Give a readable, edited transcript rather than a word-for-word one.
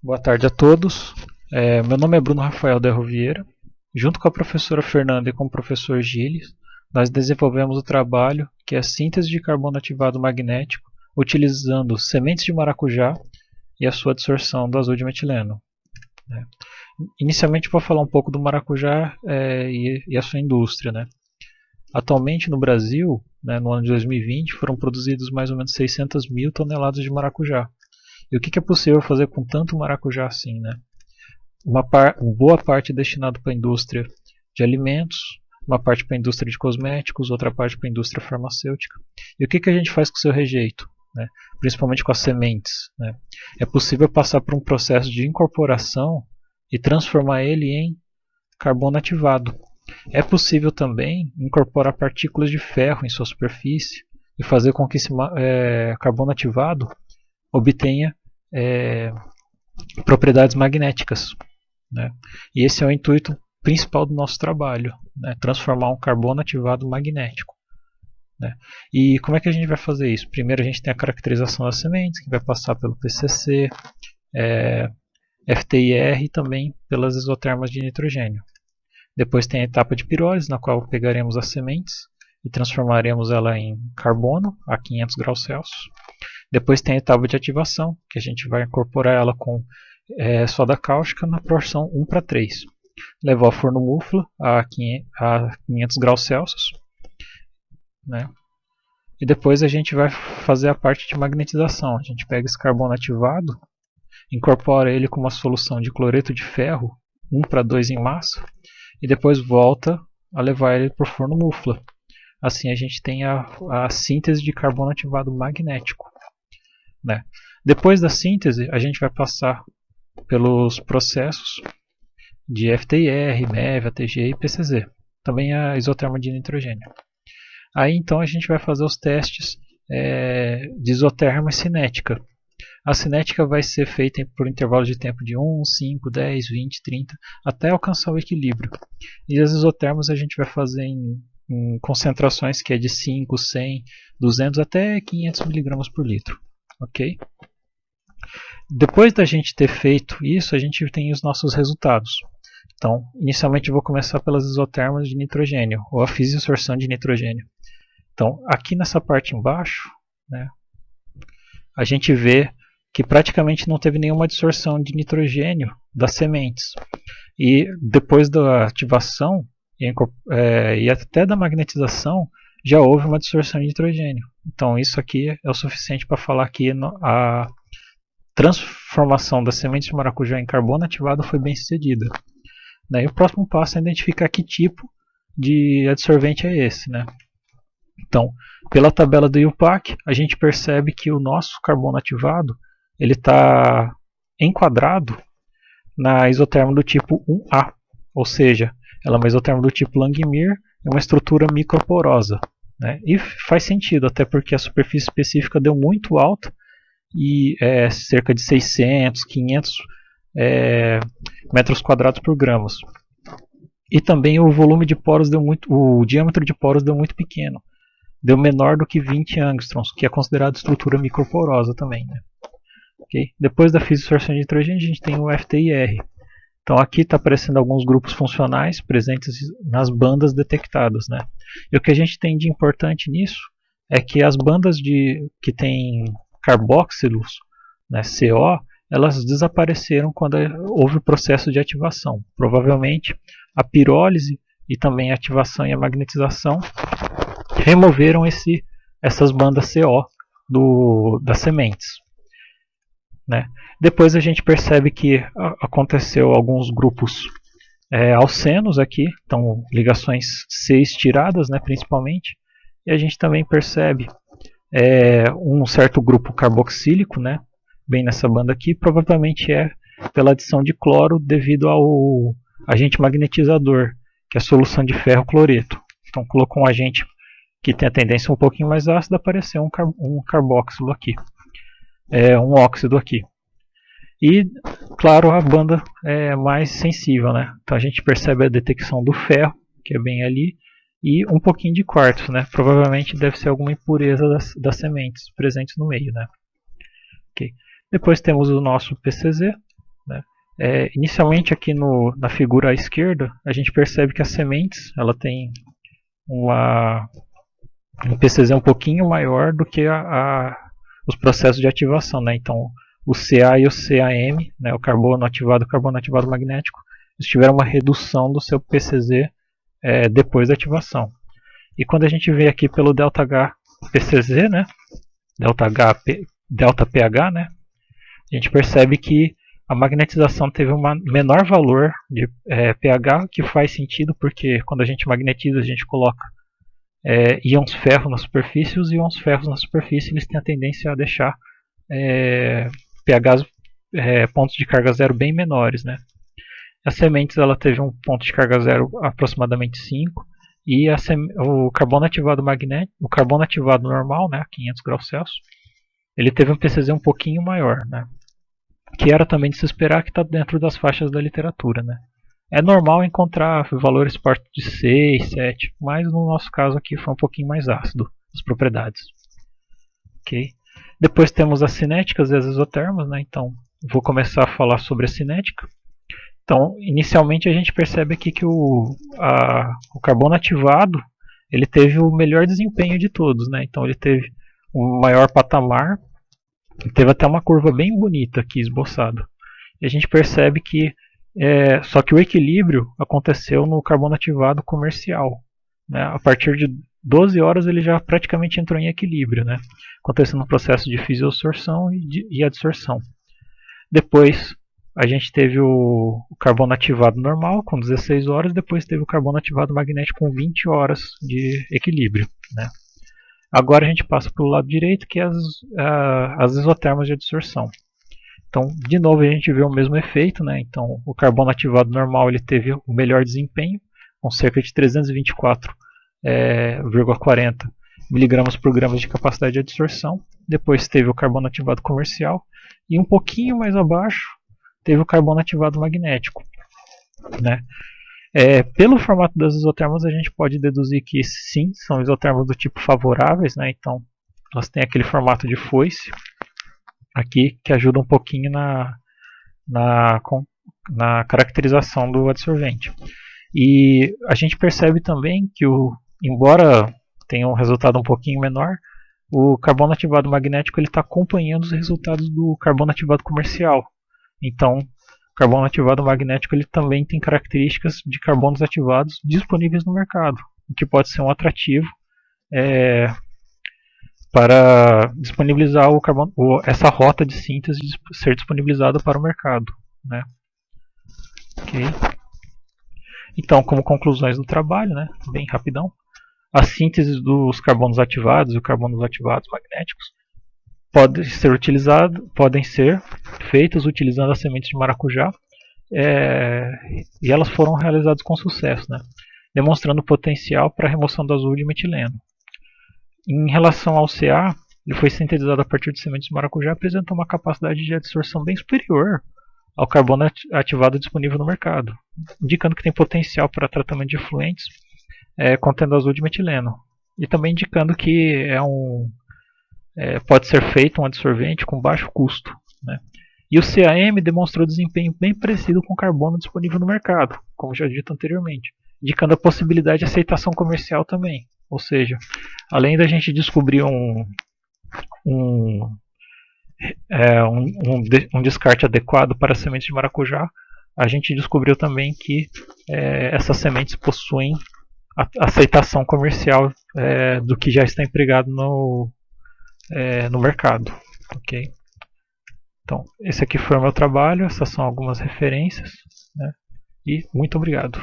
Boa tarde a todos. Meu nome é Bruno Rafael Derro Vieira. Junto com a professora Fernanda e com o professor Gilles, nós desenvolvemos o trabalho que é a síntese de carbono ativado magnético utilizando sementes de maracujá e a sua adsorção do azul de metileno. Inicialmente vou falar um pouco do maracujá e a sua indústria. Atualmente no Brasil, no ano de 2020, foram produzidos mais ou menos 600 mil toneladas de maracujá. E o que é possível fazer com tanto maracujá assim? Uma boa parte destinado para a indústria de alimentos, uma parte para a indústria de cosméticos, outra parte para a indústria farmacêutica. E o que a gente faz com o seu rejeito? Principalmente com as sementes. É possível passar por um processo de incorporação e transformar ele em carbono ativado. É possível também incorporar partículas de ferro em sua superfície e fazer com que esse carbono ativado obtenha propriedades magnéticas. E esse é o intuito principal do nosso trabalho, transformar um carbono ativado magnético. E como é que a gente vai fazer isso? Primeiro a gente tem a caracterização das sementes, que vai passar pelo PCC, FTIR e também pelas isotermas de nitrogênio. Depois tem a etapa de pirólise, na qual pegaremos as sementes e transformaremos ela em carbono a 500 graus Celsius. Depois tem a etapa de ativação, que a gente vai incorporar ela com soda cáustica na proporção 1:3. Levar ao forno mufla a 500 graus Celsius. E depois a gente vai fazer a parte de magnetização. A gente pega esse carbono ativado, incorpora ele com uma solução de cloreto de ferro 1:2 em massa e depois volta a levar ele para o forno mufla. Assim a gente tem a síntese de carbono ativado magnético. Depois da síntese a gente vai passar pelos processos de FTIR, MEV, ATG e PCZ. Também a isoterma de nitrogênio. Aí então a gente vai fazer os testes de isoterma e cinética. A cinética vai ser feita por intervalos de tempo de 1, 5, 10, 20, 30, até alcançar o equilíbrio. E as isotermas a gente vai fazer em concentrações que é de 5, 100, 200 até 500 mg por litro. Ok? Depois da gente ter feito isso, a gente tem os nossos resultados. Então, inicialmente eu vou começar pelas isotermas de nitrogênio, ou a fisiosorção de nitrogênio. Então, aqui nessa parte embaixo, a gente vê que praticamente não teve nenhuma adsorção de nitrogênio das sementes. E depois da ativação e até da magnetização, já houve uma adsorção de nitrogênio. Então isso aqui é o suficiente para falar que a transformação das sementes de maracujá em carbono ativado foi bem sucedida. E o próximo passo é identificar que tipo de adsorvente é esse. Então, pela tabela do IUPAC, a gente percebe que o nosso carbono ativado ele está enquadrado na isoterma do tipo 1A, ou seja, ela é uma isoterma do tipo Langmuir, é uma estrutura microporosa. E faz sentido, até porque a superfície específica deu muito alta, e cerca de 600, 500 metros quadrados por gramas. E também o volume de poros o diâmetro de poros deu muito pequeno. Deu menor do que 20 angstroms, que é considerado estrutura microporosa também. Okay? Depois da fisiosorção de nitrogênio, a gente tem o FTIR. Então aqui está aparecendo alguns grupos funcionais presentes nas bandas detectadas. E o que a gente tem de importante nisso é que as bandas que têm carboxilos, CO, elas desapareceram quando houve o processo de ativação. Provavelmente a pirólise e também a ativação e a magnetização removeram essas bandas CO das sementes. Depois a gente percebe que aconteceu alguns grupos alcenos aqui, então ligações C estiradas, principalmente, e a gente também percebe um certo grupo carboxílico, bem nessa banda aqui, provavelmente é pela adição de cloro devido ao agente magnetizador, que é a solução de ferro cloreto. Então colocou um agente que tem a tendência um pouquinho mais ácida, apareceu um carboxilo aqui, um óxido aqui. E, claro, a banda é mais sensível, Então a gente percebe a detecção do ferro, que é bem ali, e um pouquinho de quartzo, Provavelmente deve ser alguma impureza das sementes presentes no meio, Okay. Depois temos o nosso PCZ, né? Inicialmente aqui na figura à esquerda, a gente percebe que as sementes ela tem um PCZ um pouquinho maior do que os processos de ativação, né? Então, o Ca e o Cam, né, o carbono ativado e o carbono ativado magnético, eles tiveram uma redução do seu PCZ depois da ativação. E quando a gente vê aqui pelo ΔH PCZ, né, delta pH, né, a gente percebe que a magnetização teve um menor valor de pH, que faz sentido porque quando a gente magnetiza, a gente coloca íons ferro na superfície, e os íons ferros na superfície eles têm a tendência a deixar pHs, pontos de carga zero bem menores, né? As sementes ela teve um ponto de carga zero aproximadamente 5, e o carbono ativado magnético, o carbono ativado normal, né, 500 graus Celsius, ele teve um PCZ um pouquinho maior, né? Que era também de se esperar, que está dentro das faixas da literatura, né? É normal encontrar valores perto de 6, 7, mas no nosso caso aqui foi um pouquinho mais ácido as propriedades. Okay? Depois temos as cinéticas e as isotermas, né? Então vou começar a falar sobre a cinética. Então, inicialmente a gente percebe aqui que o carbono ativado ele teve o melhor desempenho de todos, né? Então ele teve o maior patamar, teve até uma curva bem bonita aqui esboçada. E a gente percebe que só que o equilíbrio aconteceu no carbono ativado comercial, né? A partir de 12 horas ele já praticamente entrou em equilíbrio, né? Acontecendo um processo de fisioabsorção e adsorção. Depois a gente teve o carbono ativado normal com 16 horas, depois teve o carbono ativado magnético com 20 horas de equilíbrio, né? Agora a gente passa para o lado direito, que é as isotermas de adsorção. Então, de novo, a gente vê o mesmo efeito, né? Então, o carbono ativado normal ele teve o melhor desempenho, com cerca de 324,40 miligramas por grama de capacidade de adsorção. Depois teve o carbono ativado comercial e um pouquinho mais abaixo teve o carbono ativado magnético, né? Pelo formato das isotermas a gente pode deduzir que sim, são isotermas do tipo favoráveis, né? Então elas têm aquele formato de foice aqui que ajuda um pouquinho na caracterização do adsorvente. E a gente percebe também que embora tenha um resultado um pouquinho menor, o carbono ativado magnético está acompanhando os resultados do carbono ativado comercial. Então, o carbono ativado magnético ele também tem características de carbonos ativados disponíveis no mercado, o que pode ser um atrativo para disponibilizar essa rota de síntese ser disponibilizada para o mercado, né? Okay. Então, como conclusões do trabalho, né, bem rapidão, a síntese dos carbonos ativados e carbonos ativados magnéticos podem ser feitas utilizando as sementes de maracujá, e elas foram realizadas com sucesso, né, demonstrando o potencial para a remoção do azul de metileno. Em relação ao Ca, ele foi sintetizado a partir de sementes de maracujá e apresentou uma capacidade de adsorção bem superior ao carbono ativado disponível no mercado, indicando que tem potencial para tratamento de efluentes contendo azul de metileno, e também indicando que pode ser feito um adsorvente com baixo custo, né? E o Cam demonstrou desempenho bem parecido com o carbono disponível no mercado, como já dito anteriormente, indicando a possibilidade de aceitação comercial também. Ou seja, além da gente descobrir um descarte adequado para sementes de maracujá, a gente descobriu também que essas sementes possuem aceitação comercial do que já está empregado no mercado. Okay? Então, esse aqui foi o meu trabalho, essas são algumas referências, né? E muito obrigado.